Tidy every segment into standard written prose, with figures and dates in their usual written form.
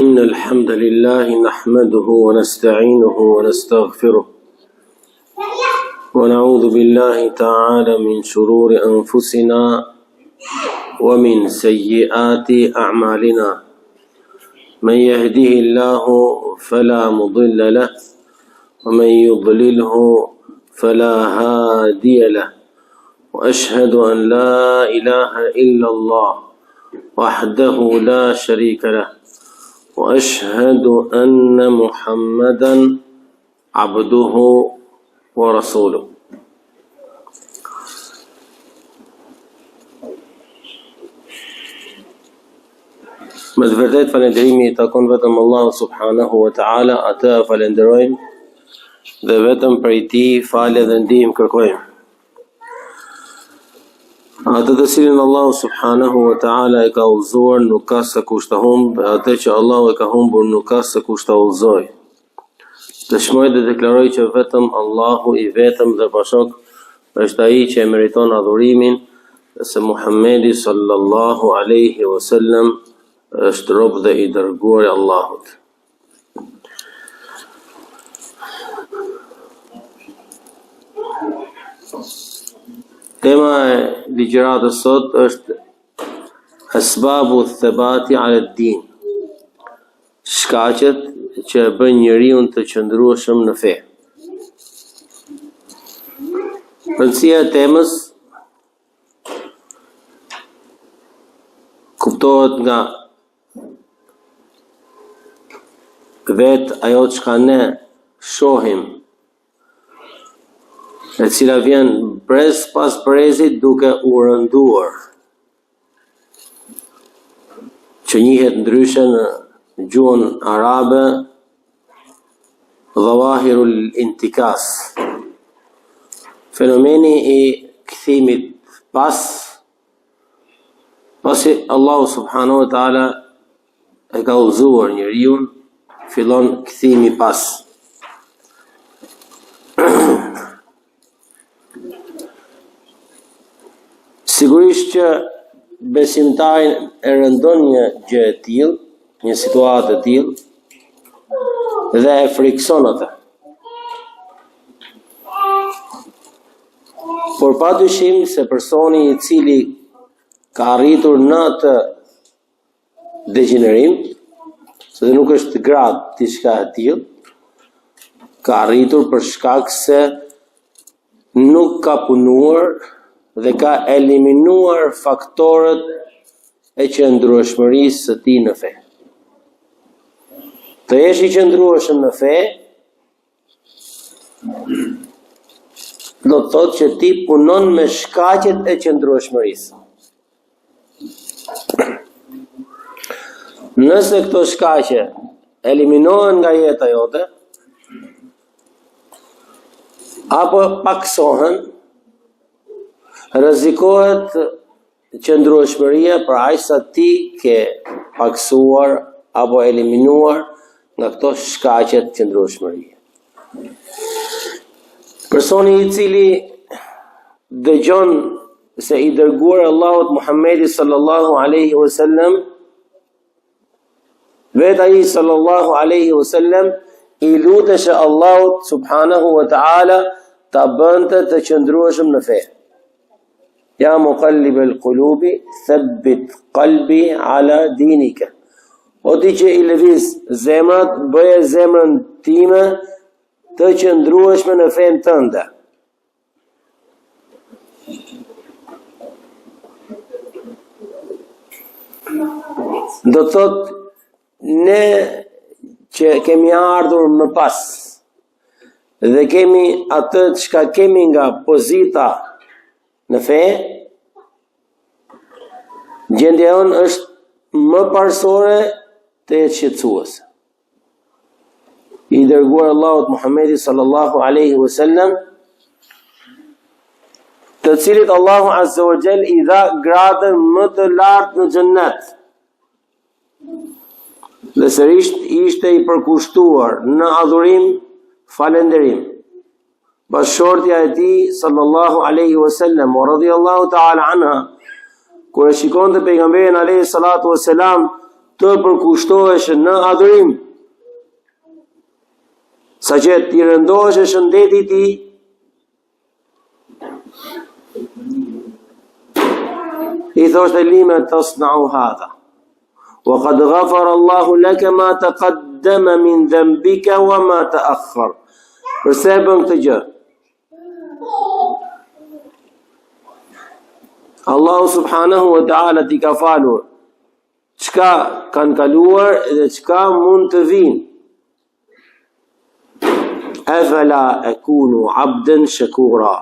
إن الحمد لله نحمده ونستعينه ونستغفره ونعوذ بالله تعالى من شرور أنفسنا ومن سيئات أعمالنا من يهده الله فلا مضل له ومن يضلله فلا هادي له وأشهد أن لا إله إلا الله وحده لا شريك له وأشهد أن محمدا عبده ورسوله. Me të vërtet falënderimi i takon vetëm Allahu subhanahu wa ta'ala, atë falenderojmë dhe vetëm prej tij falje dhe ndihmë kërkojmë. Atë të cilin Allahu subhanahu wa ta'ala e ka udhëzuar nuk ka se kush ta humbë, atë që Allahu e ka humbur nuk ka se kush ta udhëzojë. Dëshmoj dhe deklaroj që vetëm Allahu i vetëm dhe pashok është ai që e meriton adhurimin, dhe se Muhammedi sallallahu alaihi wasallam është rob dhe i dërguar i Allahut. Tema e ligjëratës sot është asbabu thabati ala din, shkaqet që e bën njeriu të qëndrueshëm në fe. Rëndësia e temës kuptohet nga vetë ajo çka ne shohim, e cila vjen brez pas brezit duke u rënduar, që njihet ndryshe në gjuhën arabe dhawahirul intikas, fenomeni i kthimit pasi Allahu subhanahu wa ta'ala e ka udhëzuar njeriu, fillon kthimi pas. Sigurisht që besimtarin e rëndon një gjë e tillë, një situatë e tillë dhe e frikson atë. Por padyshim se personi i cili ka arritur në atë degenerim, se nuk është grad diçka e tillë, ka arritur për shkak se nuk ka punuar dhe ka eliminuar faktorët e qëndrueshmërisë së tij në fe. Të jesh i qëndrueshëm në fe do të thotë që ti punon me shkaqet e qëndrueshmërisë. Nëse këto shkaqe eliminohen nga jeta jote apo paksohen, rrezikohet qëndrueshmëria për aq sa ti ke paksuar apo eliminuar nga këto shkaqe të qëndrueshmërie. Personi i cili dëgjon se i dërguar Allahut Muhammedi sallallahu alaihi wasallam, vetë ai sallallahu alaihi wasallam i lutesh Allahut subhanahu wa ta'ala ta bënte të qëndrueshëm në fe. Ja muqallib al-qulubi thabbit qalbi ala dinika. O ti që i lëviz zemrat, bëje zemrën time të qëndrueshme në fen tënde. Do të thotë, ne që kemi ardhur më pas dhe kemi atë çka kemi nga pozita në fe, gjendja jonë është më parësore të jetë shqetësuese. I dërguar Allahut Muhammedi sallallahu alaihi wasallam, të cilit Allahu azza wa jall i dha gradën më të lartë në xhennet, dhe sërish ishte i përkushtuar në adhurim, falënderim. Bashortja e tij sallallahu alaihi wasallam wa radiyallahu ta'ala anha, kur e shikonte pejgamberin alayhi salatu wassalam të përkushtohesh në adhurim, sa që t'i rëndohesh shëndetit ti, i thoshte lima tasna'u hadha wa qad ghafara Allahu laka ma taqaddama min dhanbika wa ma ta'akhkhar. Përse bën këtë gjë? Allahu subhanahu wa ta'ala t'i ka falur çka kanë kaluar dhe çka mund të vinë. Afala akunu abdan shakura.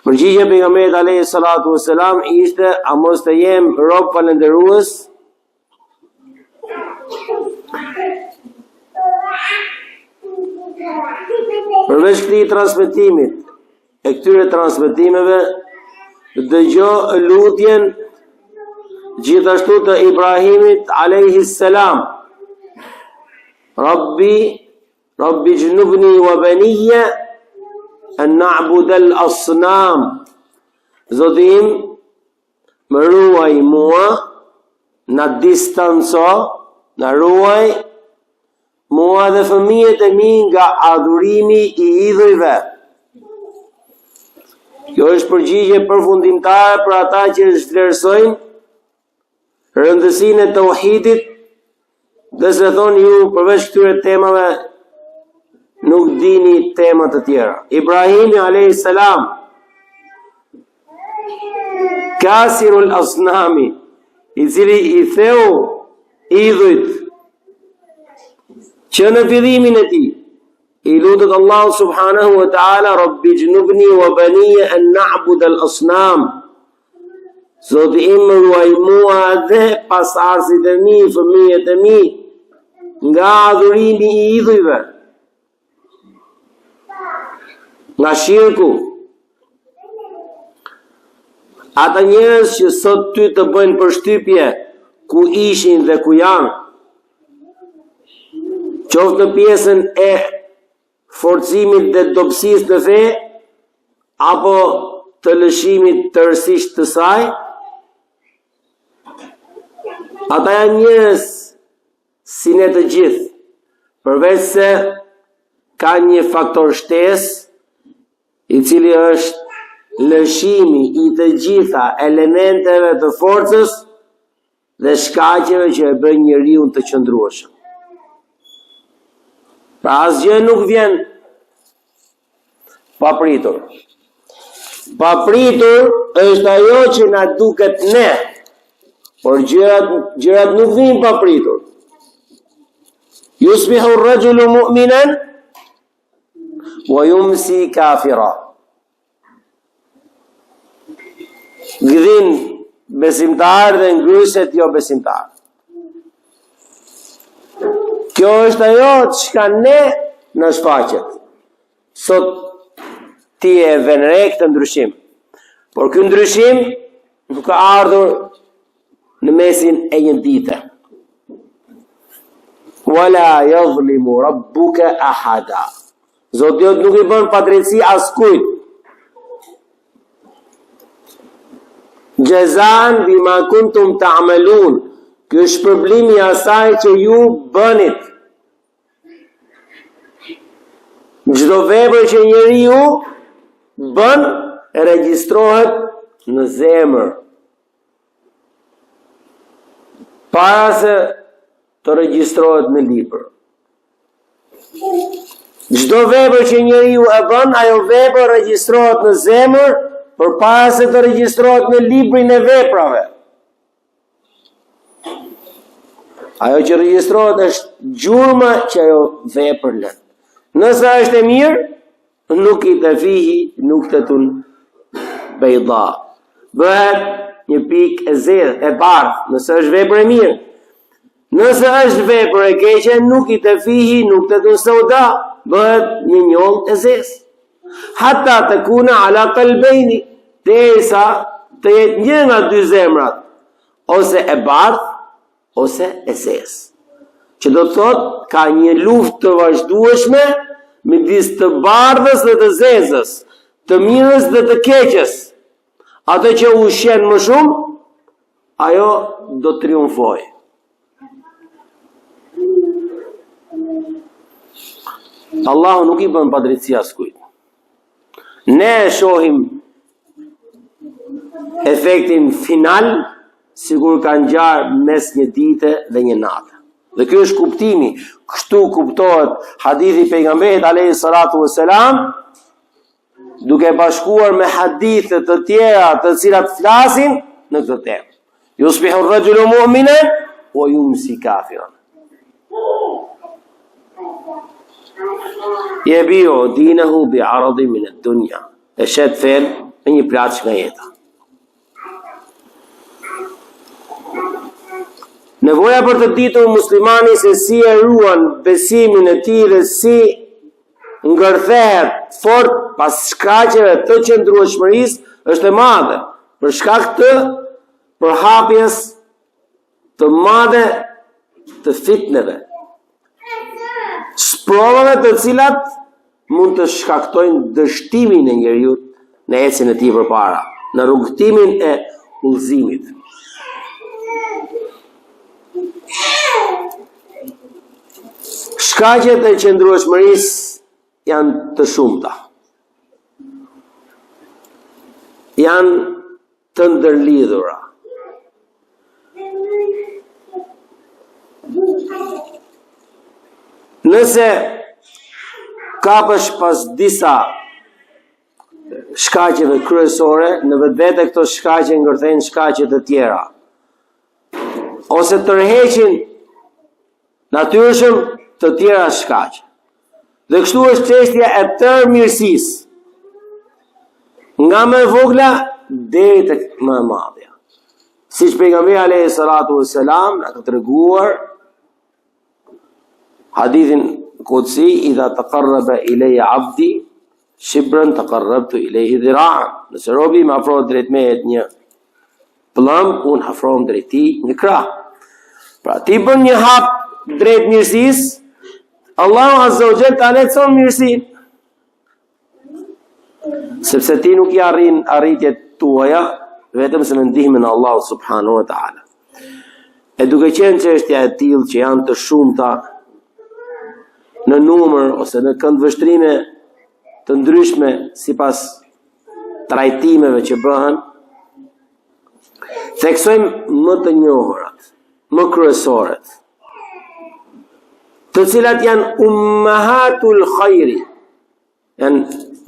Përgjigje pejgamberit alayhi salatu wassalam ishte: a mos të jem rob falënderues? Përveç këtij transmetimit e këtyre transmetimeve, dëgjo lutjen gjithashtu të Ibrahimit alayhi salam: Rabbi jnubni wa baniya an na'bud al-asnam. Zoti im, më ruaj mua, na distanco, na ruaj mua dhe fëmijët e mi nga adhurimi i idhujve. Kjo është përgjigje përfundimtare për ata që vlerësojnë rëndësinë e tauhidit, dhe se thonë ju përveç këtyre temave nuk dini temat të tjera. Ibrahimi alayhis salam, kasirul asnami, i cili i theu idhujt, që në fillimin e tij i lutet Allahu subhanahu wa ta'ala: Rabbi jnubni wa baniya an na'bud al-asnam. Zoti im, më ruaj mua dhe pasardhësit e mi, fëmijët e mi, nga adhurimi i idhujve, nga shirku. Ata njerëz që sot ty të bëjnë përshtypje ku ishin dhe ku janë, qoftë në pjesën e forcimit dhe dobësisë në fe, apo të lëshimit tërësisht të saj, ata janë njerëz si ne të gjithë, përveç se ka një faktor shtesë, i cili është lëshimi i të gjitha elementeve të forcës dhe shkaqeve që e bën njeriu të qëndrueshëm. Pra asgjë nuk vjen papritur. Papritur është ajo që na duket ne, por gjërat nuk vijnë papritur. Yusbihu ar-rajulu mu'minan wa yumsi kafira. Gdhin besimtar dhe ngryset jo besimtar. Kjo është ajo çka ne në shfaqet. Sot ti e vën re këtë ndryshim, por ky ndryshim nuk ka ardhur në mesin e një dite. Wala yadhlimu rabbuka ahada. Zoti jot nuk i bën padrejti askujt. Jazaan bima kuntum ta'malun. Ky është shpërblimi i asaj që ju bënit. Çdo vepër që njeriu bën regjistrohet në zemër, para se të regjistrohet në libër. Çdo vepër që njeriu e bën, ajo vepër regjistrohet në zemër përpara se të regjistrohet në librin e veprave. Ajo që regjistrohet është gjurma që ajo vepër lën. Nëse është e mirë, nuk i të fihi, nuk të tun bejda. Bëhet një pikë e zedhë, e bardhë, nëse është vepër e mirë. Nëse është vepër e keqe, nuk i të fihi, nuk të tun sauda. Bëhet një njollë e zezë. Hatta të kuna ala kalbejni, derisa të jetë një nga dy zemrat, ose e bardhë, ose e zezë. Që do të thot, ka një luftë të vazhdueshme midis të bardhës dhe të zezës, të mirës dhe të keqes. Atë që ushqen më shumë, ajo do triumfoj. Allahu nuk i bën padrejtësi askujt. Ne e shohim efektin final sikur ka ngjarë mes një dite dhe një nate. Dhe ky është kuptimi. Kështu kuptohet hadithi i pejgamberit alayhi salatu wassalam, duke bashkuar me hadithe të tjera të cilat flasin në këtë temë. Yusbihu ar-rajulu mu'minan wa yumsi kafiran. Yabi'u dinahu bi'aradin min ad-dunya. E shet fen me një plaç nga jeta. Nevoja për të ditur muslimani se si e ruan besimin e tij dhe si ngërthehet fort pas shkaqeve të qëndrueshmërisë është e madhe, për shkak të përhapjes të madhe të fitneve, sprovave të cilat mund të shkaktojnë dështimin e njeriut në ecjen e tij përpara, në rrugtimin e udhëzimit. Shkaqet e qëndrueshmërisë janë të shumta. Janë të ndërlidhura. Nëse kapësh pas disa shkaqeve kryesore, në vetvete këto shkaqe ngërthejnë shkaqe të tjera, ose tërheqin natyrshëm të tjera shkaqe. Dhe kështu është çështja e tërë mirësisë, nga më e vogla deri tek më e madhja. Siç pejgamberi alayhi salatu wassalam na ka treguar hadithin qudsi, idha taqarraba ilayya 'abdi shibran taqarrabtu ilayhi dhira'an. Nëse robi më afrohet drejt meje një pëllëm, unë afrohem drejt tij një krah. Pra ti bën një hap drejt mirësisë, Allahu Azza wa Jalla ta lehtëson mirësinë. Sepse ti nuk i arrin arritjet tuaja vetëm se me ndihmën e Allahut subhanahu wa taala. E duke qenë çështja e tillë që janë të shumta në numër ose në këndvështrime të ndryshme sipas trajtimeve që bëhen, theksojmë më të njohurat, më kryesoret, të cilat janë ummahatul khayri, janë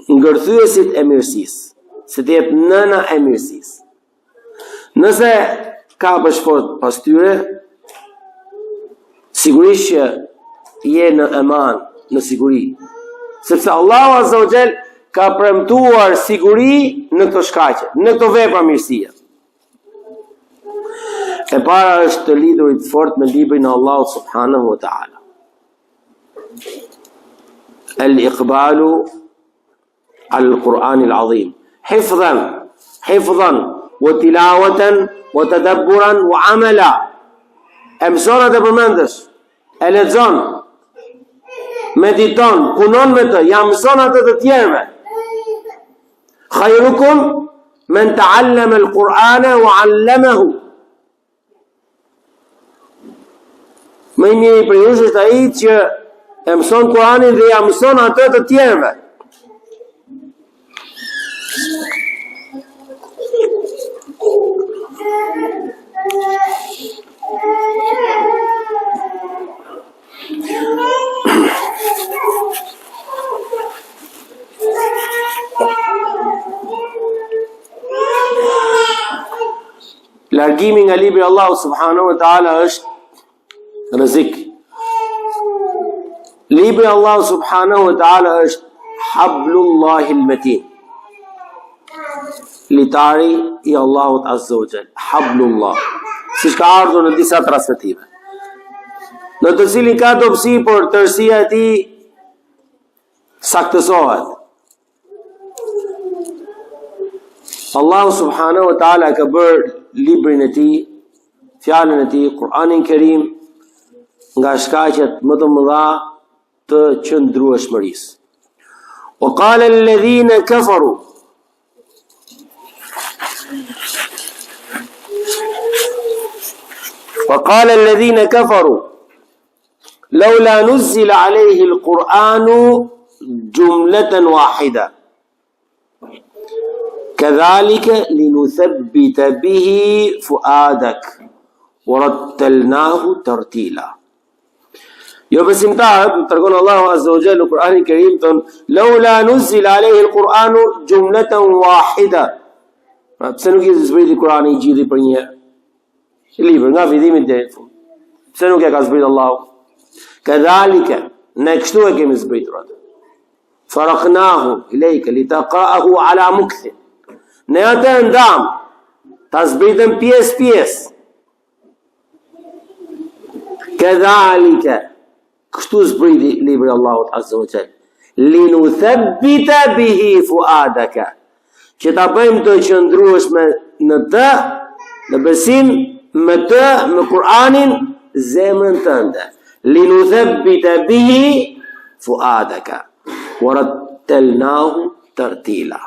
ngërthyesit e mirësisë, se të jetë nëna e mirësisë. Nëse ka bashkëfort pas tyre, sigurisht që je në eman, në siguri, sepse Allahu Azza wa Jall ka premtuar siguri në këto shkaqe, në këto vepra mirësie. E para është të lidhurit fort me librin e Allahut subhanahu wa ta'ala. Al-iqbalu al-Qur'an al-azim. Hifdhan, wa tilawatan, wa tadabburan, wa amala. E mëson atë përmendesh, e lexon, mediton, punon me të, ja mëson atë të tjerëve. Khayrukum man ta'allama al-Qur'ana wa 'allamahu. Më i miri për ju është ai që e mëson Kur'anin dhe ja mëson atë të tjerëve. Largimi nga libri Allahu subhanahu wa ta'ala është rrezik. Libri Allahu subhanahu wa ta'ala është hablullahi al-matin. Litari i Allahut azza wa jall, hablullah. Siç ka ardhur në disa transmetive, në të cilin ka dobësi, por tërësia e tij saktësohet. Allahu subhanahu wa ta'ala ka bërë librin e tij, fjalën e tij, Kur'anin Kerim, nga shkaqet më të mëdha të qëndrueshmërisë. Wa qala alladhina kafaru, لولا نزل عليه القرآن جملة واحدة كذلك لنثبت به فؤادك ورتلناه ترتيلا. Jo besimtarët, tregon Allahu Azza wa Jalla në Kur'anin e Kerim thon laula nuzila alayhi al-Qur'anu jumlatan wahida. Pra pse nuk i zbriti Kur'ani i gjithë për një libër nga fillimi deri në fund? Pse nuk e ka zbritur Allahu? Kadhalika, ne kështu e kemi zbritur atë. Faraqnahu ilayka litaqa'ahu ala mukth. Ne atë ndam ta zbritëm pjesë. Kadhalika, kështu zbriti libri Allahut Azza wa Jalla. Linuthabbita bihi fuadaka. Që ta bëjmë të qëndrueshme në të, në besim, me të, me Kur'anin, zemrën tënde. Linuthabbita bihi fuadaka. Warattalnahu tartila.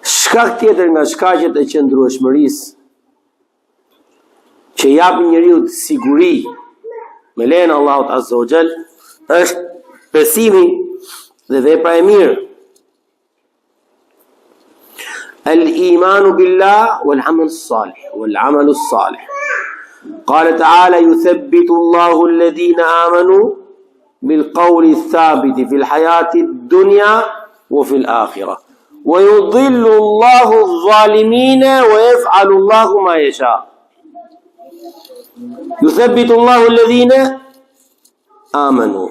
Shkak tjetër nga shkaqet e qëndrueshmërisë që japin njeriu siguri me lejen e Allahut Azza wa Jall është besimi dhe vepra e mirë. الإيمان بالله والعمل الصالح. قال تعالى يثبت الله الذين آمنوا بالقول الثابت في الحياة الدنيا وفي الآخرة ويضل الله الظالمين ويفعل الله ما يشاء. يثبت الله الذين آمنوا.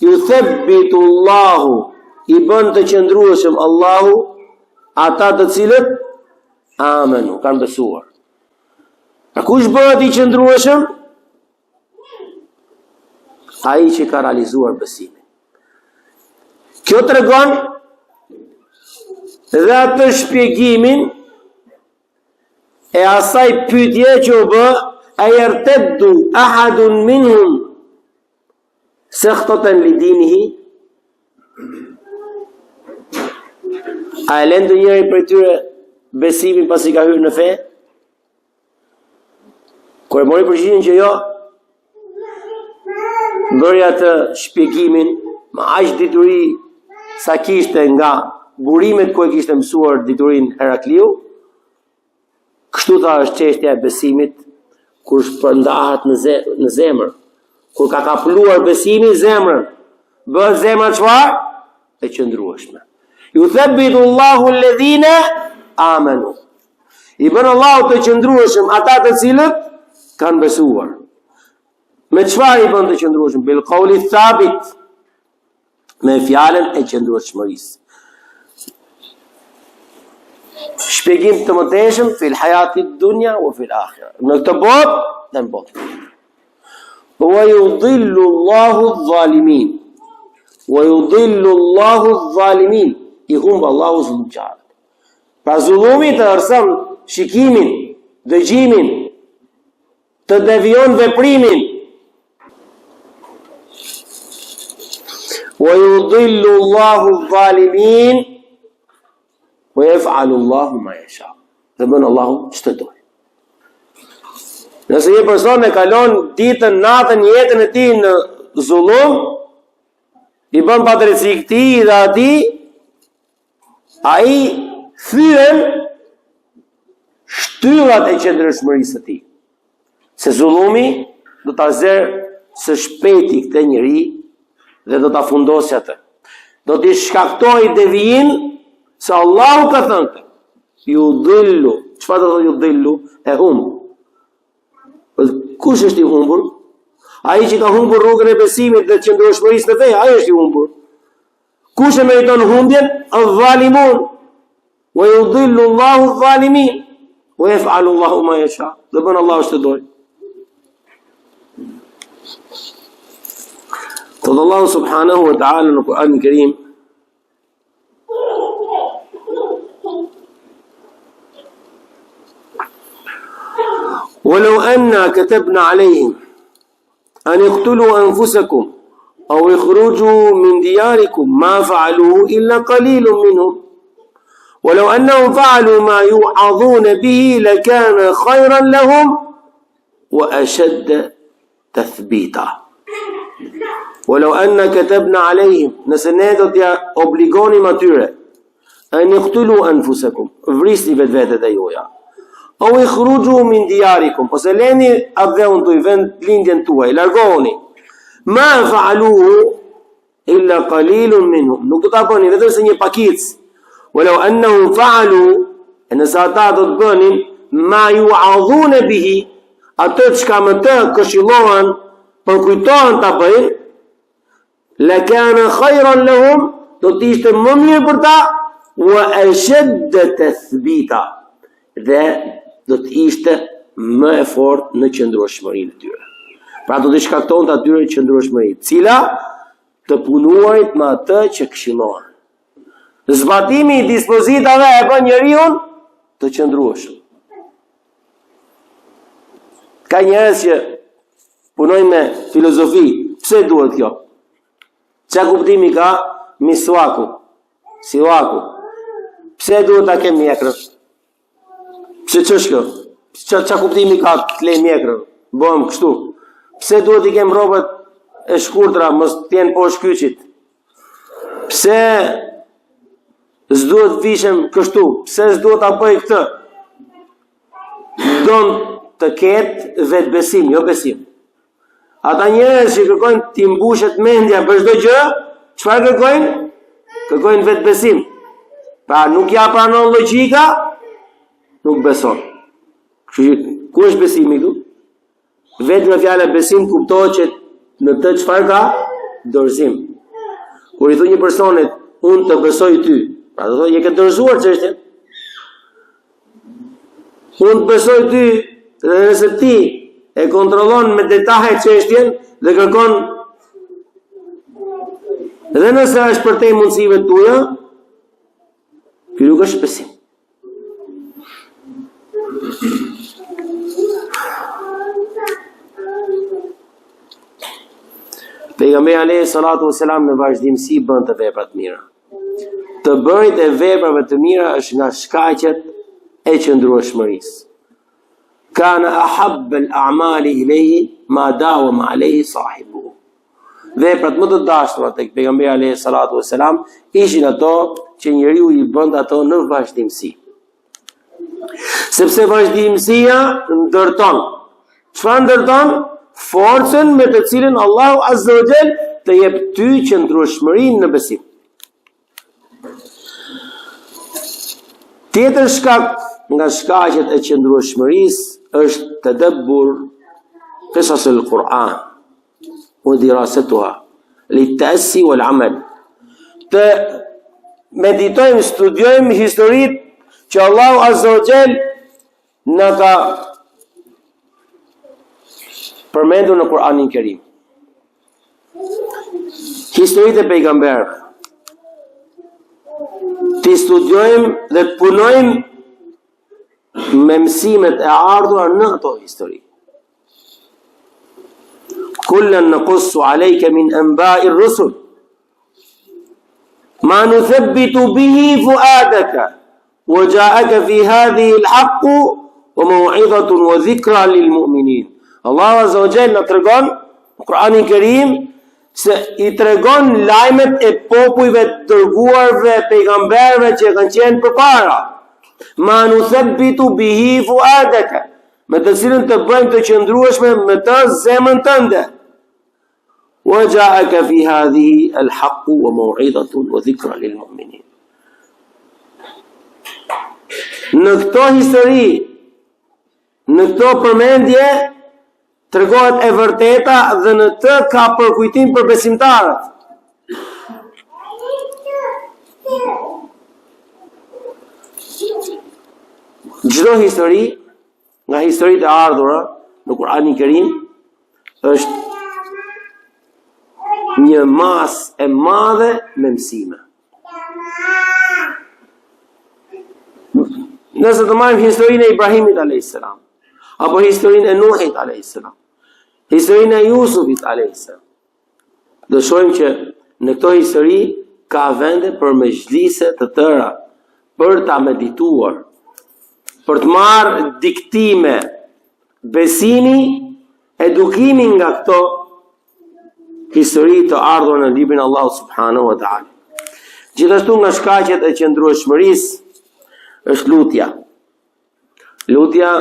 يثبت الله ibn të qëndrueshëm Allahu ata të cilët amanu, kanë besuar. A kush bëhet i qëndrueshëm? Ai që ka realizuar besimin. Kjo tregon dhe atë shpjegimin e asaj pyetje që u bë a yartaddu ahadun minhum sakhtatan lidinihi. A e lëndë njëri për tyre besimin pasi ka hyrë në fe? Kur e mori përgjigjen që jo, bëri atë shpjegimin me aq dituri sa kishte nga burimet ku e kishte mësuar diturin Herakliu. Kështu tha është çështja e besimit kur shpërndahet në zemër. Kur ka kapluar besimi zemrën, bëhet zemra çfarë? E qëndrueshme. Yuthabbitu Allahu alladhina amanu. I bën Allahu të qëndrueshëm ata të cilët kanë besuar. Me çfarë i bën të qëndrueshëm? Bil qawli thabit. Me fjalën e qëndrueshmërisë. Shpjegim të mëtejshëm fil hayati dunya wa fil akhirah. Në këtë botë dhe në botë. Wa yudillu Allahu adh-dhalimin. Wa yudillu Allahu adh-dhalimin. I humbë Allahu zullumqarët. Pra zullumi tëërson shikimin, dëgjimin, të devion veprimin. Wa yudillu Allahu adh-dhalimin wa yaf'alu Allahu ma yasha. Dhe bën Allahu ç'të dojë. Nëse një person e kalon ditën, natën, jetën e tij në zullum, i bën padrejti këtij dhe atij, ai thyen shtyllat e qëndrueshmërisë së tij. Se zullumi do ta zerë së shpejti këtë njeri dhe do ta fundosë atë. Do t'i shkaktojë devijin se Allahu ka thënë ju dhillu. Çfarë do të ju dhillu? E humbë. Kush është i humbur? Ai që ka humbur rrugën e besimit dhe qëndrueshmërisë në fe, ai është i humbur. Kush e meriton humbjen? Adh-dhalimun. Wa yudhillu Allahu adh-dhalimin wa yaf'alu Allahu ma yasha. Dhe bën Allahu ç'të dojë. Qul Allahu subhanahu wa ta'ala në Kur'anin e Kerim ولو أنا كتبنا عليهم أن اقتلوا أنفسكم أو اخرجوا من دياركم ما فعلوه إلا قليل منهم ولو أنهم فعلوا ما يوعظون به لكان خيرا لهم وأشد تثبيتا ولو أن كتبنا عليهم نسنادت يا obligoni matyre أن يقتلوا أنفسكم vrisni vetvetet e juaja أو يخرجوا من دياركم ose leni atë dheun tuaj vend lindjen tuaj largohuni ما فعلوه إلا قليل منهم nuk do ta bëni vetëm se një pakic ولو أنهم فعلوا nëse ata do të bënin ma yu'adhuna bihi atë çka më të këshillohen për kujtohen ta bëjnë lakana khayran lahum do të ishte më mirë për ta wa ashadda tathbita dhe do të ishte më e fortë në qëndrueshmërinë e tyre. Pra do të shkaktonte atyre qëndrueshmëri, cila të punuarit me atë që këshillohen. Zbatimi i dispozitave e bën njeriu të qëndrueshëm. Ka njerëz që punojnë me filozofi, pse duhet kjo? Çka kuptimi ka miswaku, siwaku? Pse duhet ta kem mjekrën? Pse ç'është kjo? Çka kuptimi ka të lej mjekrën? Bëhem kështu. Pse duhet I kem rrobat e shkurtra, mos t'jen poshtë kyçit? Pse s'duhet vishem kështu? Pse s'duhet ta bëj këtë? Don të ketë vetë besim, jo besim. Ata njerëz që kërkojnë t'i mbushet mendja për çdo gjë, çfarë kërkojnë? Kërkojnë vetë besim. Pra nuk ja pranon logjika, nuk beson. Ku është besimi këtu? Vetëm me fjalën besim kuptohet që në të çfarë ka? Dorëzim. Kur I thonë një personit, unë të besoj ty, pra do thotë je ke dorëzuar çështjen. Unë të besoj ty, dhe nëse ti e kontrollon me detaje çështjen dhe kërkon dhe nëse është për te mundësive tuaja, ky nuk është besim. Pejgamberi alayhi salatu wasalam në vazhdimsi bën të vepra të mira. Të bërit e veprave të mira është nga shkaqet e qëndrueshmërisë. Kana ahabba al-a'mali ilayhi ma dawama alayhi sahibuhu. Veprat më të dashura tek pejgamberi alayhi salatu wasalam ishin ato që njeriu I bënte ato në vazhdimsi. Sepse vazhdimësia ndërton. Çfarë ndërton? Forcën me të cilën Allahu Azza wa Jall të jep ty qëndrueshmërinë në besim. Tjetër shkak nga shkaqet e qëndrueshmërisë është tadabbur qisas al-Quran wa dirasatuha lit-ta'assi wal-amal. Të meditojmë, studiojmë historitë që Allahu Azza wa Jall na ka përmendur në Kur'anin Kerim. Historitë e pejgamberëve. Të studiojmë dhe të punojmë me mësimet e ardhura në ato histori. Kullan naqussu alayka min anba'i ar-rusul ma nuthabbitu bihi fu'adaka wa ja'aka fi hadhihi al-haqqu wa maw'izatun wa dhikra lil-mu'minin. Allahu Azza wa Jalla na tregon në Kur'anin Kerim se I tregon lajmet e popujve të dërguarve, pejgamberëve që kanë qenë përpara. Ma nuthabbitu bihi fuadaka, me të cilën të bëjmë të qëndrueshme me të zemrën tënde. Wa ja'aka fi hadhihi al-haqqu wa maw'izatun wa dhikra lil-mu'minin. Në këto histori, në këto përmendje tregohet e vërteta dhe në të ka përkujtim për besimtarët. Çdo histori nga historitë e ardhura në Kur'anin Kerim është një masë e madhe me mësime. Nëse të marrim historinë e Ibrahimit alayhis salam, apo historinë e Nuhit alayhis salam, historinë e Jusufit alayhis salam, do shohim që në këto histori ka vende për mezhlise të tëra, për ta medituar, për të marrë diktime, besimi, edukimi nga këto histori të ardhur në librin e Allahut subhanahu wa taala. Gjithashtu nga shkaqet e qëndrueshmërisë është lutja. Lutja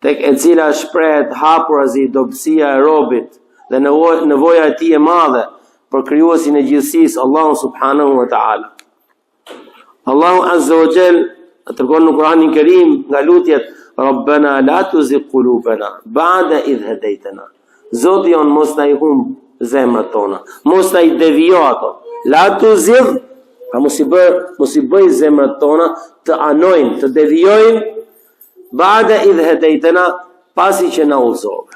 tek e cila shprehet hapurazi, dobësia e robit dhe nevoja e tij e madhe për krijuesin e gjithësisë, Allahu subhanahu wa taala. Allahu azza wa jall tregon në Kur'anin Kerim nga lutjet: Rabbana la tuzigh qulubana ba'da idh hadaytana. Zoti jon mos na i humb zemrat tona, mos na i devijo ato. La tuzigh, ka mos i bëj zemrat tona të anojnë, të devijojnë ba'da idh hadaytana, pasi që na udhëzove.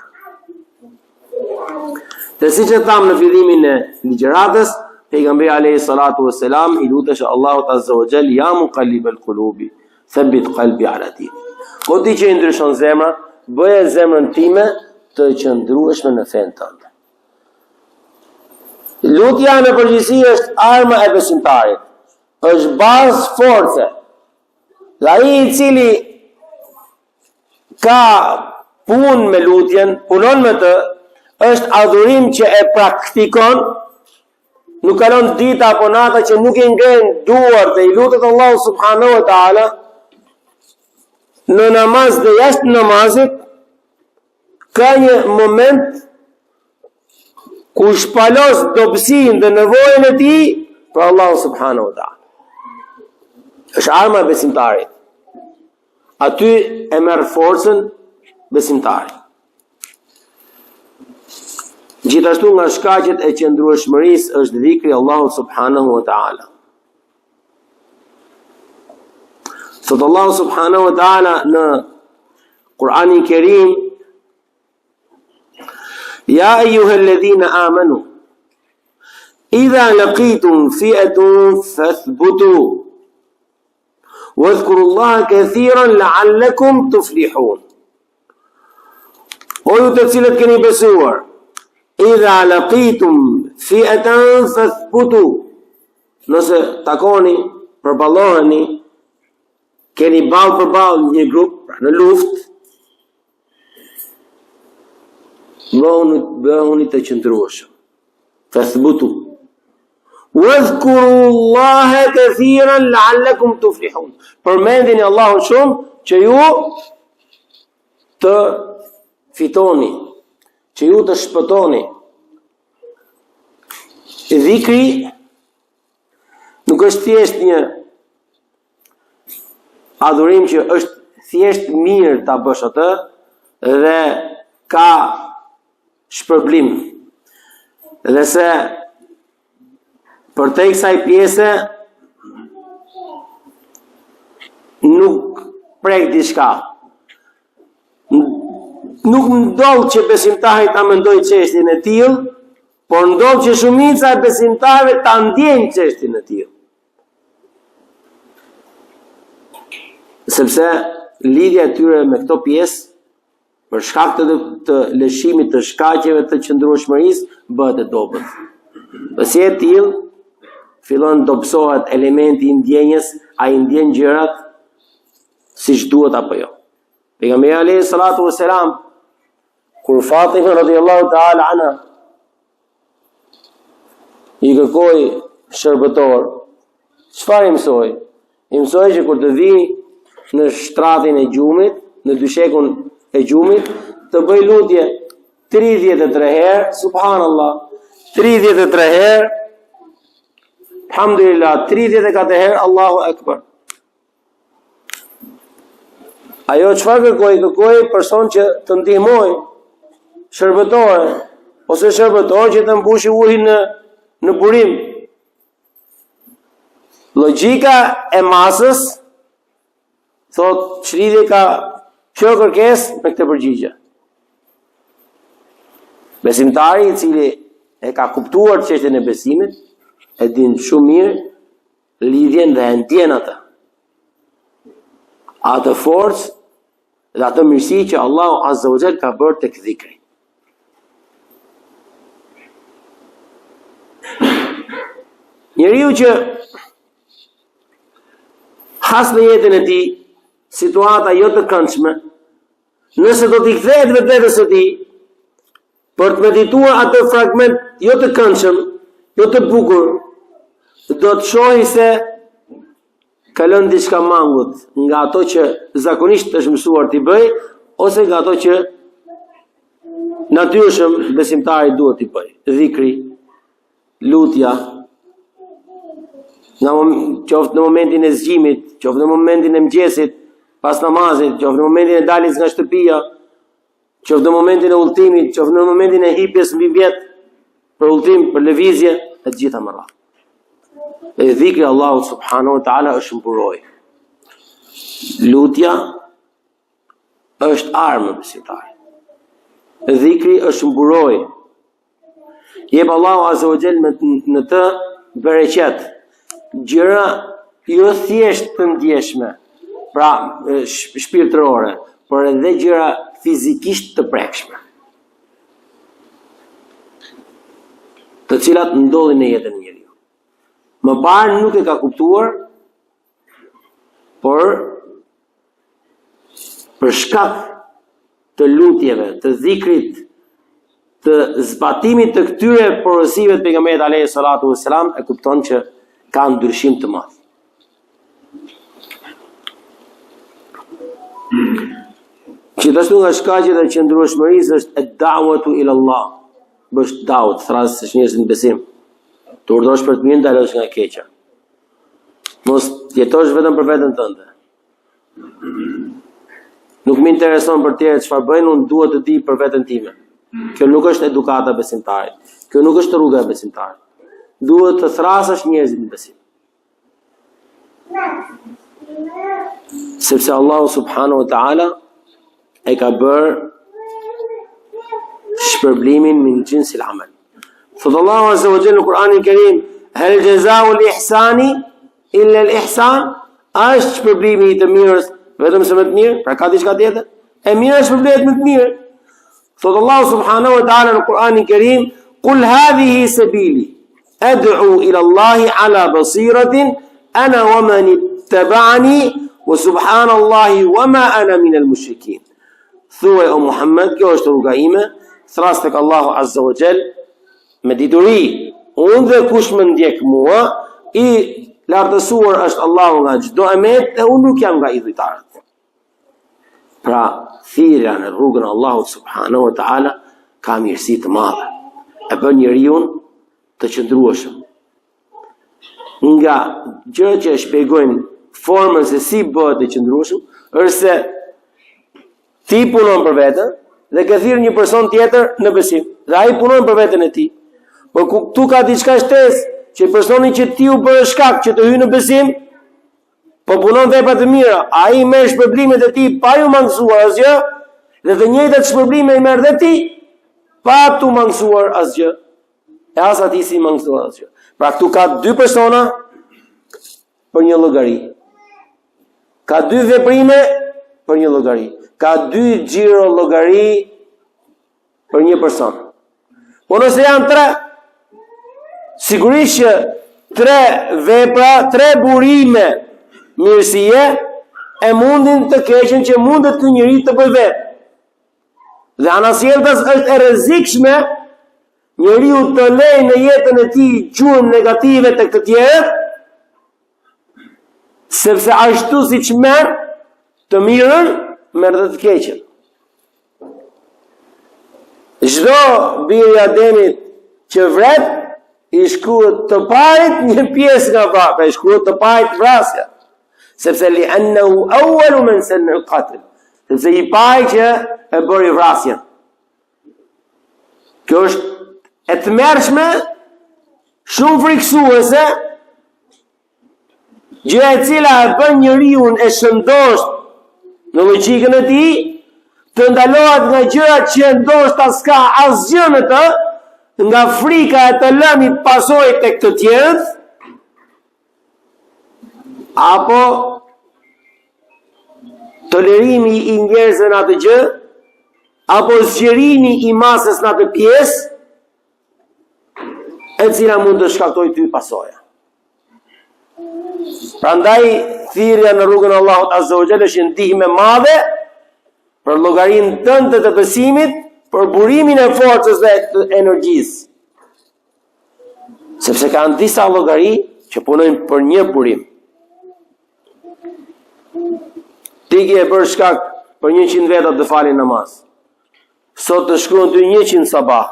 Dhe siç e tham në fillimin e ligjëratës, pejgamberi alayhi salatu wassalam i lutesh Allahut azza wa jall: Ya muqallibal qulubi thabbit qalbi ala din. O ti që i ndryshon zemra, bëje zemrën time të qëndrueshme në fen tënd. Lutja në përgjithësi është arma e besimtarit, është bazë force. Dhe ai i cili ka punë me lutjen, punon me të, është adhurim që e praktikon, nuk kalon dita apo nata që nuk i ngren duart dhe i lutet Allahu subhanahu wa taala në namaz dhe jashtë namazit, ka një moment ku shpalos dobësinë dhe nevojën e tij për Allahu subhanahu wa taala. Është arma e besimtarit. Aty e merr forcën besimtari. Gjithashtu nga shkaqet e qëndrueshmërisë është dhikri Allahu subhanahu wa taala. Thot Allahu subhanahu wa taala në Kur'anin Kerim: Ya ayyuhalladhina amanu idha laqitum fi'atan fathbutu wadhkurullaha kathiran la'allakum tuflihun. O ju të cilët keni besuar, idha laqitum fi'atan fathbutu, nëse takoni, përballoheni, keni ballë për ballë një grup, pra në luftë, bëhuni të qëndrueshëm. Fathbutu. Wadhkurullaha kathiran la'allakum tuflihun. Përmendini Allahun shumë që ju të fitoni, që ju të shpëtoni. Dhikri nuk është thjesht një adhurim që është thjesht mirë ta bësh atë dhe ka shpërblim. Dhe se për te kësaj pjese nuk prek diçka. Nuk ndodh që besimtari ta mendojë çështjen e tillë, por ndodh që shumica e besimtarëve ta ndjejnë çështjen e tillë. Sepse lidhja e tyre me këto pjesë, për shkak të lëshimit të shkaqeve të qëndrueshmërisë, bëhet e dobët. Dhe si e tillë, fillon dobësohet elementi i ndjenjes, ai ndjen gjërat siç duhet apo jo. Pejgamberi alayhi salatu wassalam, kur Fatima radhiyallahu ta'ala anha i kërkoi shërbëtor, çfarë i mësoi? I mësoi që kur të vi në shtratin e gjumit, në dyshekun e gjumit, të bëj lutje 33 herë, subhanallah, 33 herë, alhamdulillah, 34 herë, Allahu Akbar. Ajo çfarë kërkoi? Kërkoi person që të ndihmoj, shërbëtor, ose shërbëtor që të mbushi ujin në burim. Logjika e masës thot çlidhje ka kjo kërkesë me këtë përgjigje. Besimtari i cili e ka kuptuar çështjen e besimit, e din shumë mirë lidhjen dhe e ndjen atë. Atë forcë dhe atë mirësi që Allahu Azza wa Jall ka bërë tek dhikri. Njeriu që has në jetën e tij situata jo të këndshme, nëse do t'i kthehet vetvetes së tij për të medituar atë fragment jo të këndshëm, jo të bukur, do të shohë se ka lënë diçka mangut nga ato që zakonisht është mësuar t'i bëj, ose nga ato që natyrshëm besimtari duhet t'i bëj. Dhikri, lutja, qoftë në momentin e zgjimit, qoftë në momentin e mëngjesit, pas namazit, qoftë në momentin e daljes nga shtëpia, qoftë në momentin e udhëtimit, qoftë në momentin e hipjes mbi vjet për udhëtim, për lëvizje, e të gjitha më radh. E dhikri Allahu subhanahu wa taala është mburoj. Lutja është armë besimtarit. Dhikri është mburoj. Jep Allahu azza wa jall në të bereqet, gjëra jo thjesht të ndjeshme, pra shpirtërore, por edhe gjëra fizikisht të prekshme, të cilat ndodhin në jetën e njeriu. Më parë nuk e ka kuptuar, por për shkak të lutjeve, të dhikrit, të zbatimit të këtyre porosive të pejgamberit alayhi salatu wassalam, e kupton që ka ndryshim të madh. Gjithashtu nga shkaqet e qëndrueshmërisë është ad-da'watu ila Allah. Bësh da'wat, thrasë që njerëzit në besim. Të urdhërosh për të mirën, ndalosh nga e keqja. Mos jetosh vetëm për veten tënde. Nuk më intereson për tjerë çfarë bëjnë, unë duhet të di për veten time. Kjo nuk është edukata e besimtarit. Kjo nuk është rruga e besimtarit. Duhet të thrasësh njerëzit në besim. Sepse Allahu subhanahu wa ta'ala e ka bërë shpërblimin min jinsil amal. Thot Allahu azza wa jalla në Kur'anin Kerim, hal jazau al-ihsani illa al-ihsan? Është shpërblimi i të mirës vetëm se më të mirë? Pra ka diçka tjetër? E mira shpërblet më të mirë. Thot Allahu subhanahu wa ta'ala në Kur'anin Kerim, qul hadhihi sabili ad'u ila Allahi ala basiratin ana wa man ittaba'ani wa subhanallahi wa ma ana min al-mushrikin. Thuaj o Muhammed, kjo është rruga ime, thras tek Allahu azza wa jall me dituri. Unë dhe kush më ndjek mua, i lartësuar është Allahu nga çdo emet, e unë nuk jam nga idhujtarët. Pra, thirrja në rrugën e Allahut subhanahu wa taala ka mirësi të madhe. E bën njeriu të qëndrueshëm. Nga gjërat që shpjegojnë formën se si bëhet të qëndrueshëm, është se ti punon për veten dhe ke thirrë një person tjetër në besim. Dhe ai punon për veten e tij. Por tu ka diçka shtesë që personi që ti u bërë shkak që të hyjë në besim, po punon vepra të mira, ai merr shpërblimet e tij pa ju mangësuar asgjë, dhe të njëjtat shpërblime i merr dhe ti pa tu mangësuar asgjë. E as ati si mangësuar asgjë. Pra këtu ka dy persona për një llogari. Ka dy veprime për një llogari. Ka dy xhiro llogari për një person. Po nëse janë tre, sigurisht që tre vepra, tre burime mirësie e mundin të keqen që mundet ky njeri të bëjë vetë. Dhe anasjeltas është e rrezikshme njeriu të lejë në jetën e tij gjuhën negative tek të tjerët, sepse ashtu siç merr të mirën, merr dhe të keqen. Çdo biri i Ademit që vret, i shkruhet të parit një pjesë nga vapa, i shkruhet të parit vrasja. Sepse li annahu awwalu man sanna al-qatl. Sepse i pari që e bëri vrasjen. Kjo është e tmerrshme, shumë frikësuese, gjë e cila e bën njeriu e shëndosh në logjikën e tij, të ndalohet nga gjërat që ndoshta s'ka asgjë në të, nga frika e të lëmi pasojë tek të tjerët, apo tolerimi i njerëzve në atë gjë, apo zgjerimi i masës në atë pjesë, e cila mund të shkaktojë ty pasoja. Prandaj thirrja në rrugën e Allahut Azza wa Jalla është ndihmë e madhe për llogarinë tënde të besimit, për burimin e forcës dhe të energjisë. Sepse kanë disa llogari që punojnë për një burim. Ti e bërë shkak për 100 veta të falin namaz. Sot të shkruan ty 100 sabah,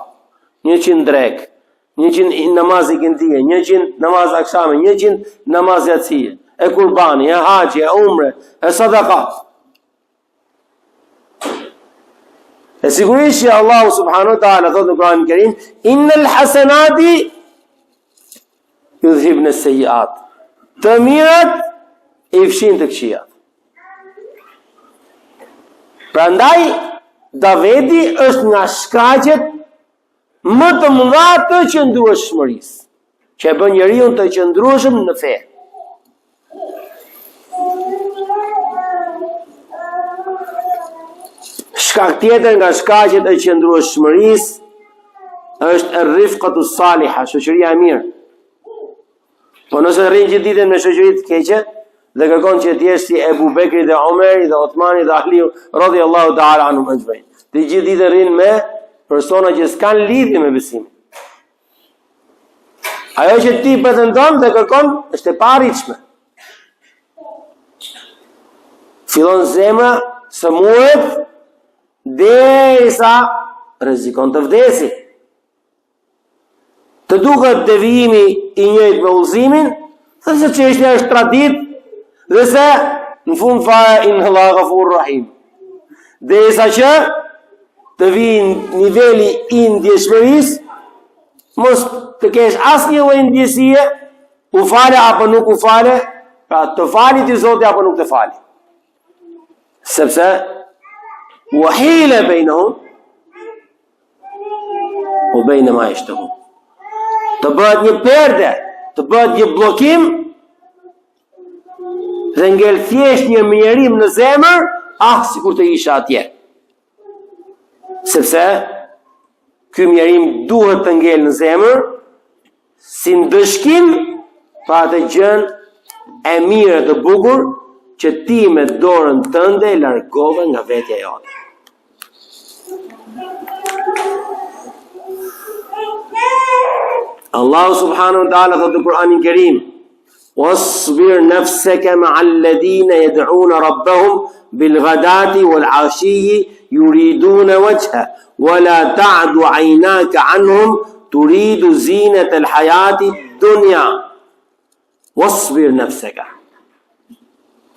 100 drek, 100 namaz i këndije, 100 namaz akshame, 100 namaz yatsie, e kurbani, e haxhi, e umre, e sadakat. E sigurisht që Allahu subhanahu wa taala thotë në Kur'anin e Kerim, innal hasanati yudhhibna as-sayyi'at. Të mirat i fshin të këqijat. Prandaj daveti është nga shkaqet më të mëdha të qëndrueshmërisë, që e bën njeriu të qëndrueshëm në fe. Shkak tjetër nga shkaqet e qëndrueshmërisë është ar-rifqatu s-saliha, shoqëria e mirë. Po nëse rrin gjithë ditën me shoqëri të keqe dhe kërkon që të jesh si Ebu Bekri dhe Omeri dhe Othmani dhe Aliu radhiyallahu ta'ala anhum ajma'in. Të gjithë ditën rrin me persona që s'kan lidhje me besimin. Ajo që ti pretendon dhe kërkon është e paritshme. Fillon zemra së muret derisa rrezikon të vdesi. Të duket devijimi i njëjtë me udhëzimin, thjesht çështja është tradit dhe se në fund fare inallahu ghafurur rahim. Derisa që të vijë niveli i ndjeshmërisë, mos të kesh asnjë lloj ndjesie, u fale apo nuk u fale, pra të fali ti Zoti apo nuk të fali. Sepse wahila bainahum wa bain ma yashtahun. Të bëhet një perde, të bëhet një blokim dhe ngel thjesht një mjerim në zemër, sikur të isha atje. Sepse ky mjerim duhet të ngel në zemër si ndëshkim pa atë gjën e mirë të bukur që ti me dorën tënde largove nga vetja jote. Allahu subhanahu wa ta'ala thotë në Kur'anin e Kerim: "Wasbir nafsaka ma'al ladina yad'una rabbahum bil ghadati wal 'ashiyyi yuriduna wajha wa la ta'du 'aynaka 'anhum turidu zinata al hayati dunya." Wasbir nafsaka.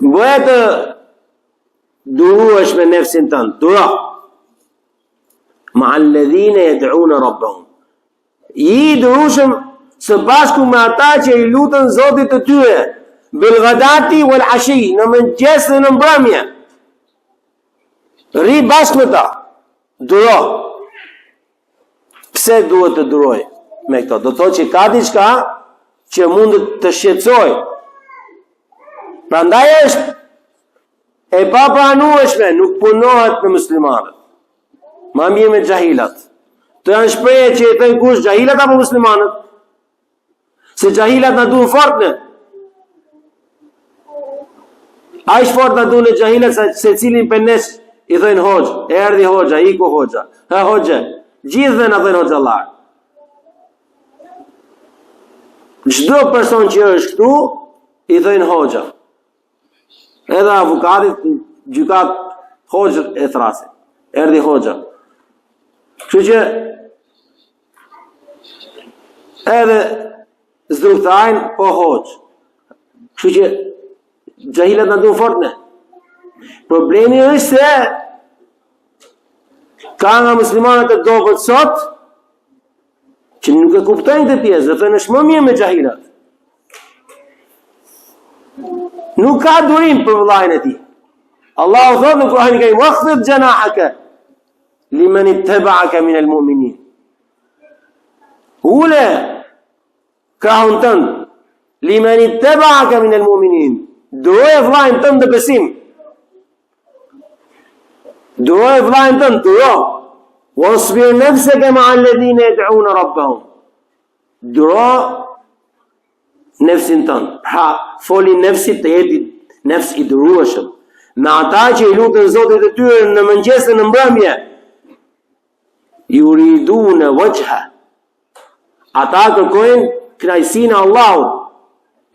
Bëhet duruesh me nefsin tënd, duro. Ma'al ladina yad'una rabbahum. I durushëm së bashku me ata që i lutën Zotit të tyre, bil ghadati wal ashi, në mëngjes dhe në mbrëmje. Ri bashkë me ta, duro. Pse duhet të duroj me këto? Do të thotë që ka diçka që mund të shqetësoj. Prandaj është e papranueshme, nuk punohet me muslimanët. Ma mirë me xahilat. Të janë shprehje që i thënë kush, xahilat apo muslimanët? Se xahilat na duan fort ne. Ai fort na duan xahilat se cilin për nesh i thënë hoxh, erdhi hoxha, iku hoxha. Ha hoxha, gjithë na thënë hoxhallar. Çdo person që është këtu i thënë hoxha. Edhe avokatit gjykat hoxhë e thrasin. Erdhi hoxha. Kështu që edhe zdruktajnë po hoxhë. Kështu që xahilat na duan fort ne. Problemi është se ka nga muslimanët e dobët sot që nuk e kuptojnë këtë pjesë, dhe thënë është më mirë me xahilat. Nuk ka durim për vëllain e tij. Allahu thotë në Kur'anin e Kerim: "Waqfid janahaka liman ittaba'aka min al-mu'minin." Ule krahun tënd liman ittaba'aka min al-mu'minin. Duroje vëllain tënd në besim. Duroje vëllain tënd, duro. Wasbir nafsaka ma'a alladhina yad'una rabbahum. Duro nefsin tënd. Pra, foli nefsit të jeti nefs i durueshëm, me ata që i lutën Zotit e tyre në mëngjes dhe në mbrëmje, yuriduna wajha, ata kërkojnë kënaqësinë e Allahut,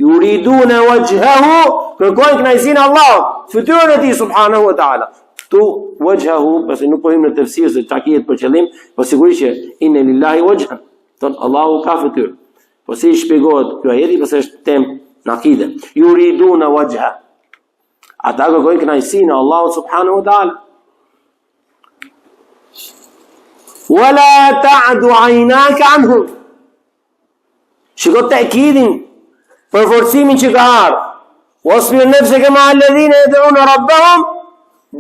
yuriduna wajhahu, kërkojnë kënaqësinë e Allahut, fytyrën e tij subhanahu wa taala. Tu wajhahu, pasi nuk po hym në tefsir se çka kihet për qëllim, po sigurisht që inna lillahi wajhan, thon Allahu ka fytyrë. Po si shpjegohet ky ajeti, pse është temë në akide. Yuriduna wajha, ata kërkojnë kënaqësinë e Allahut subhanahu wa taala. Wala ta'du 'aynaka anhum, shiko ta'kidin për forcimin që ka ardhur. Wasbir nafsaka ma'a alladhina yad'una rabbahum,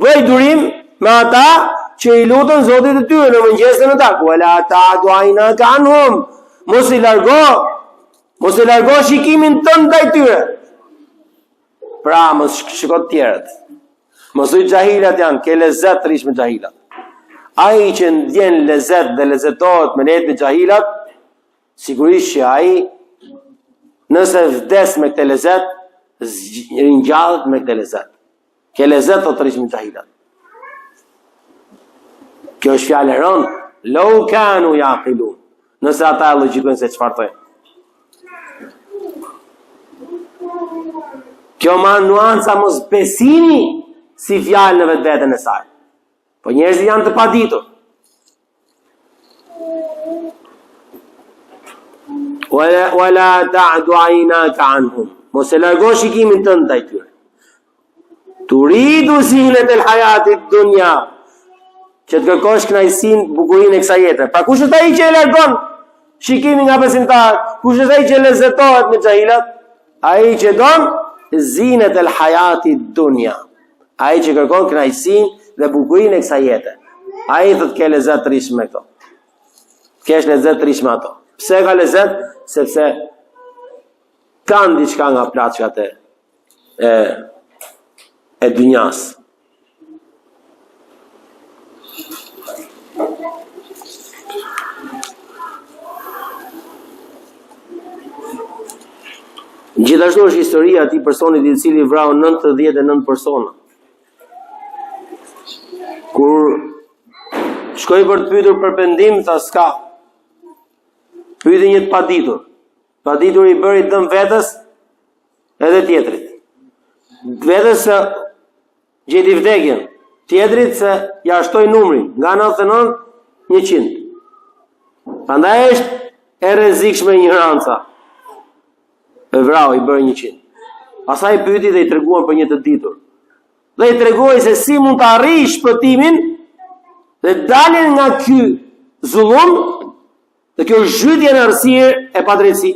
bëj durim me ata që i lutën Zotit e tyre në mëngjes dhe në darkë. Wala ta'du 'aynaka anhum, mos i largo shikimin tënd ndaj tyre. Pra mos shiko të tjerët. Mos u xahilat janë, ke lezet të rish me xahilat. Ai që ndjen lezet dhe lezetohet me lejet me xahilat, sigurisht që ai nëse vdes me këtë lezet, ringjallet me këtë lezet. Ke lezet të rish me xahilat. Kjo është fjallë e rëndë, law kanu yaqilun, nëse ata logjikojnë se çfarë thonë. Kjo ma nuanca mos besimi si fjallë në vetveten e saj. Po njerëzit janë të paditur. Wala ta'du 'aynaka anhum, mos e largo shikimin tënd ndaj tyre. Turidu zinata al-hayati ad-dunya, që të kërkosh kënaqësinë, bukurinë e kësaj jete. Pra kush është ai që e largon shikimin nga besimtar? Kush është ai që lezetohet me xahilat? Ai që don zinat al-hayati ad-dunya, ai që kërkon kënaqësinë dhe bukurinë e kësaj jete. Ai thotë ke lezet të rish me këto. Kesh lezet të rish me ato. Pse ka lezet? Sepse kanë diçka nga plaçkat e dynjas. Gjithashtu është historia e atij personit i cili vrau 99 persona. Kur shkoi për të pyetur për pendim, tha s'ka. Pyeti një të paditur. Paditur i bëri dëm vetes edhe tjetrit. Vetes se gjeti vdekjen, tjetrit se ja shtoi numrin nga 99 100. Prandaj është e rrezikshme ignoranca. E vrau i bëri 100. Pastaj pyeti dhe i treguan për një të ditur. Dhe i tregoi se si mund të arrish shpëtimin dhe daljen nga ky zullum dhe kjo zhytje në errësirë e padrejtësi.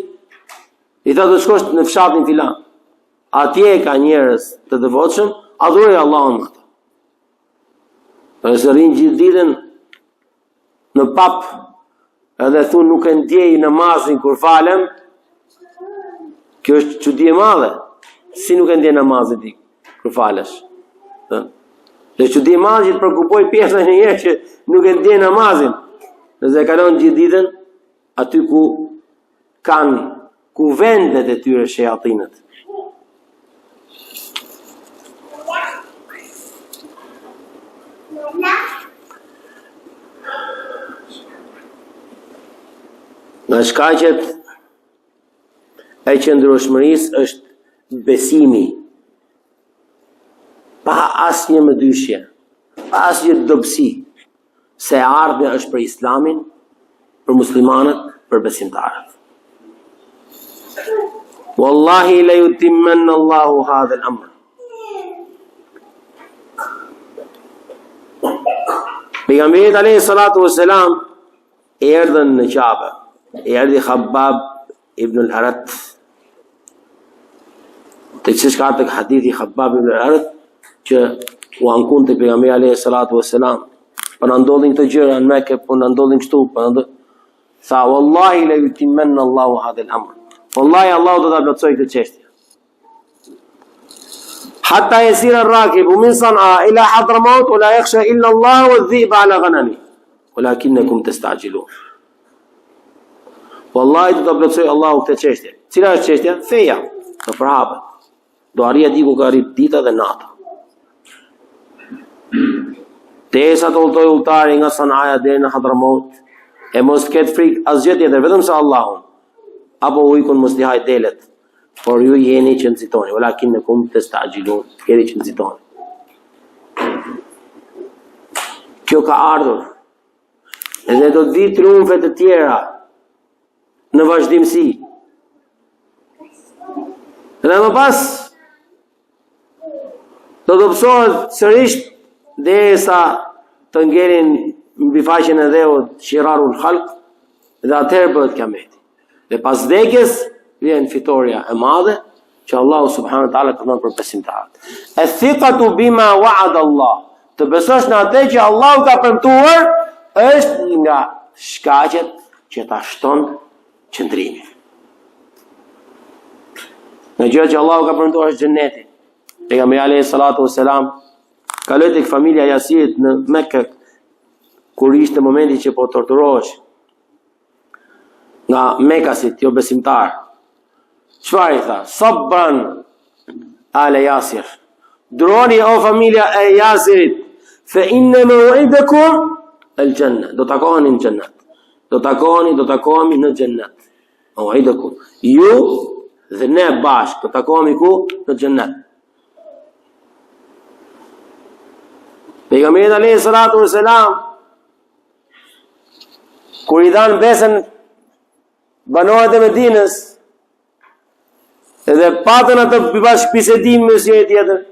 I tha të shkosh në fshatin filan. Atje ka njerëz të devotshëm, adhuroj Allahun me ata. Nëse rrin gjithë ditën në pap edhe thun nuk e ndjej namazin kur falem, kjo është çudi e madhe. Si nuk e ndjen namazin ti kur falesh? Dhe çudi e madhe që të përkupoj pjesën e njerëz që nuk e ndjen namazin. Nëse kalon gjithë ditën aty ku vendet e tyre shejatinët. Nga shkaqet e qëndrueshmërisë është besimi, pa asnjë mëdyshje, pa asnjë dobësi, se ardhmja është për Islamin, për muslimanët, për besimtarët. Wallahi la yutimmanna Allahu hadha al-amr. Pejgamberi alayhi salatu wassalam erdhën në Kabe. Erdhi Khabbab ibn al-Arat. Të që shka të hadithi Khabbab ibn al-Arat që u ankun të pejgamberi alayhi salatu wassalam. Po na ndodhin këto gjëra në Mekë, po na ndodhin kështu, tha wallahi la yutimmanna Allahu hadha al-amr. Wallahi Allahu do ta plotësoj këtë çështje. Hatta yasira ar-rakibu min San'a ila Hadramaut wa la yakhsha illa Allah wa adh-dhi'ba ala ghanami walakinnakum tastajilun. Wallahi do ta plotësoj Allahu këtë çështje. Cila është çështja? Feja, të përhapet. do arrihet diku ka arrit dita dhe nata. Derisa të udhtoj udhtari nga Sanaja deri në Hadramaut, e mos ketë frikë asgjë tjetër, vetëm se Allahun, apo ujkun mos t'i haj delet, por ju jeni që nxitoni, walakinnakum tastajilun, jeni që nxitoni. Kjo ka ardhur, edhe do të vi triumfe të tjera në vazhdimsi. Dhe më pas do të pësohet sërish derisa të ngelin mbi faqen e dheut shirarul khalq, dhe atëherë bëhet kiameti. Dhe pas vdekjes vjen fitoria e madhe që Allahu subhanahu wa taala ka dhënë për besimtarët. Athiqatu bima wa'ada Allah. Të besosh në atë që Allahu ka premtuar është nga shkaqet që ta shton qëndrimin. Në gjë që Allahu ka premtuar është xheneti. Pejgamberi alayhi salatu wassalam kaloi tek familja e Yasirit në Mekë kur ishte momenti që po torturohesh nga Mekasit, jo besimtar. Çfarë i tha? Sabran ala Yasir. Duroni o familja e Yasirit, fa inna maw'idakum al-janna. Do takoheni në xhennet. Do takohemi në xhennet. Maw'idakum. Ju dhe ne bashkë do takohemi ku? Në xhennet. Pejgamberi alayhi salatu wassalam kur i dhan besën banorët e Medinës, edhe patën atë bashkëbisedim me si e tjetër,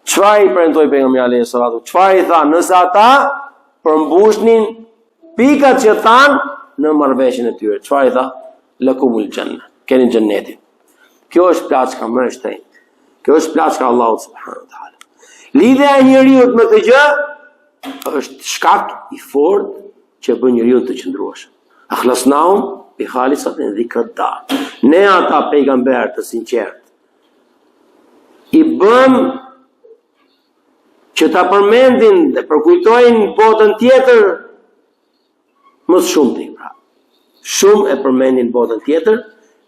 çfarë i premtoi pejgamberi alayhi salatu? Çfarë i tha? Nëse ata përmbushnin pikat që than në marrëveshjen e tyre, çfarë i tha? Lakumul janna, keni xhennetin. Kjo është plaçka më e shtrenjtë. Kjo është plaçka Allahu subhanahu wa taala. Lidhja e njeriu me këtë gjë është shkak i fortë që bën njeriu të qëndrueshëm. Akhlasnaum bi khalisatin dhikrdar. Ne ata pejgamber të sinqert i bëm që ta përmendin dhe përkujtojnë botën tjetër më shumë ti. Shumë e përmendin botën tjetër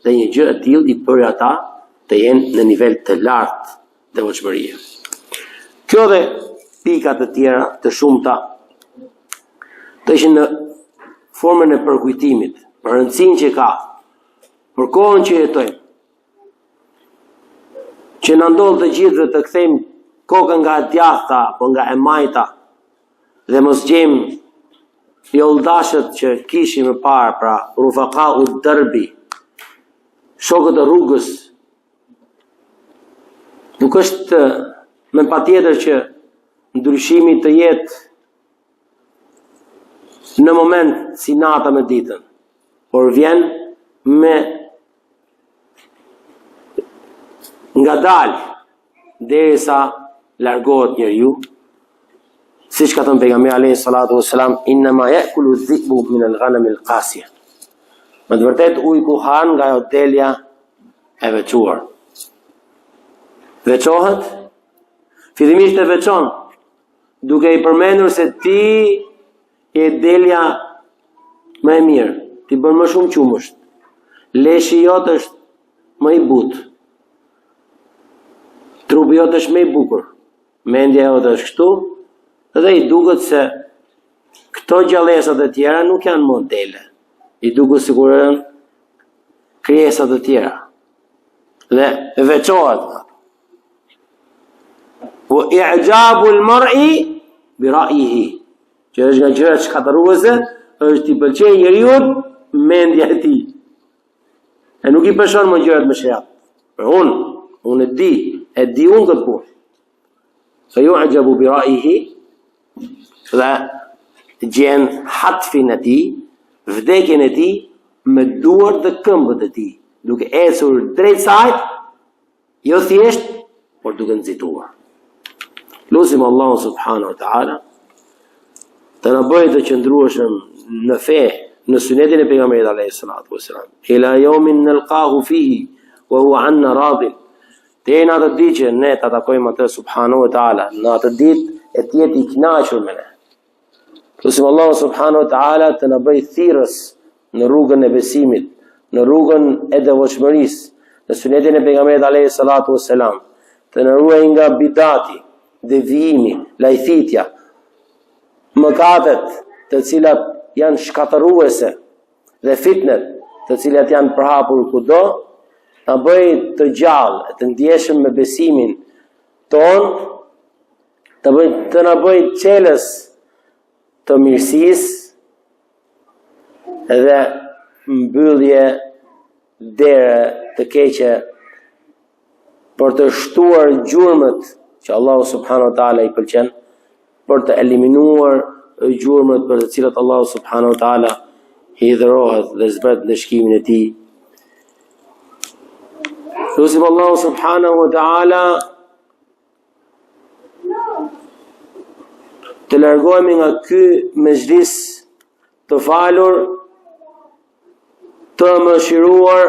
dhe një gjë e tillë i bëri ata të jenë në nivel të lartë devotshmërie. Kjo dhe pika të tjera të shumta të ishin në formën e përkujtimit, për rëndësinë që ka, për kohën që jetojmë, që na ndodh të gjithë të kthejmë kokën nga e djathta, apo nga e majta, dhe mos gjejmë jollëdashët që kishim më parë, pra rufaqau darbi, shokët e rrugës. Nuk është me patjetër që ndryshimi të jetë në moment si nata me ditën, por vjen me ngadalë derisa largohet njeriu, siç ka thënë pejgamberi alayhi salatu wassalam, inma ya'kulu dhi'bu min al-ghanam al-qasiya. Me të vërtetë ujku han nga delja e veçuar. Veçohet, fillimisht e veçon, duke i përmendur se ti e delja më e mirë, ti bën më shumë qumësht, leshi jot është më i butë, trupi jot është më i bukur, mendja jot është kështu, dhe i duket se këto gjallësat e tjera nuk janë modele, i duket sikur janë krijesat e tjera, dhe veçohet. Wa i'jabu al-mar'i bi ra'yihi. Që është nga gjërat shkatëruese, është i pëlqejë njeriu mendja e tij. E nuk i përshon më gjërat më shejat. Për unë e di unë këtë punë. Fa yu'jabu bi ra'yihi, dhe gjen hatfin e tij, vdekjen e tij me duart dhe këmbët e tij, duke ecur drejt saj, jo thjesht, por duke nxituar. Lutim Allahu subhanahu wa ta'ala të na bëjë të qëndrueshëm në fe, në sunetin e pejgamberit alayhi salatu wassalam. Ila yawmin nalqahu fihi wa huwa 'anna radin. Te në atë ditë që ne ta takojmë atë subhanahu wa ta'ala, në atë ditë e të jetë i kënaqur me ne. Lutim Allahu subhanahu wa ta'ala të na bëjë thirrës në rrugën e besimit, në rrugën e devotshmërisë, në sunetin e pejgamberit alayhi salatu wassalam, të na ruaj nga bidati, devijimi, lajthitja, mëkatet të cilat janë shkatëruese dhe fitnet të cilat janë përhapur kudo, na bëj të gjallë, të ndjeshëm me besimin ton, të na bëj çelës të mirësisë edhe mbyllje dere të keqe për të shtuar gjurmët që Allahu subhanahu wa taala i pëlqen, për të eliminuar gjurmët për të cilat Allahu subhanahu wa taala hidhërohet dhe zbret në shkimin e tij. Lutim Allahu subhanahu wa taala të largohemi nga ky mezhlis të falur, të mëshiruar,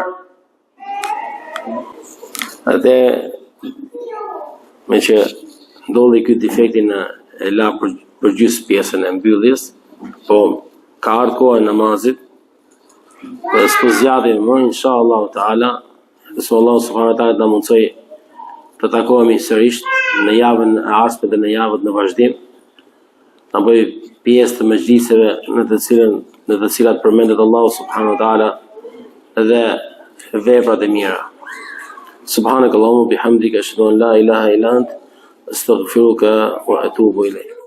dhe me që ndodhi ky defektin e la për gjysmë pjesën e mbylljes, po ka ardhur koha e namazit, dhe s'po zgjatim më inshallah taala, se Allahu subhanahu wa taala na mundsoi të takohemi sërish në javën e ardhshme dhe në javët në vazhdim, na bëj pjesë të mezhliseve në të cilat përmendet Allahu subhanahu wa taala dhe veprat e mira. Subhanakallahumma bihamdika ashhadu an la ilaha illa ant astaghfiruka wa atubu ilayk.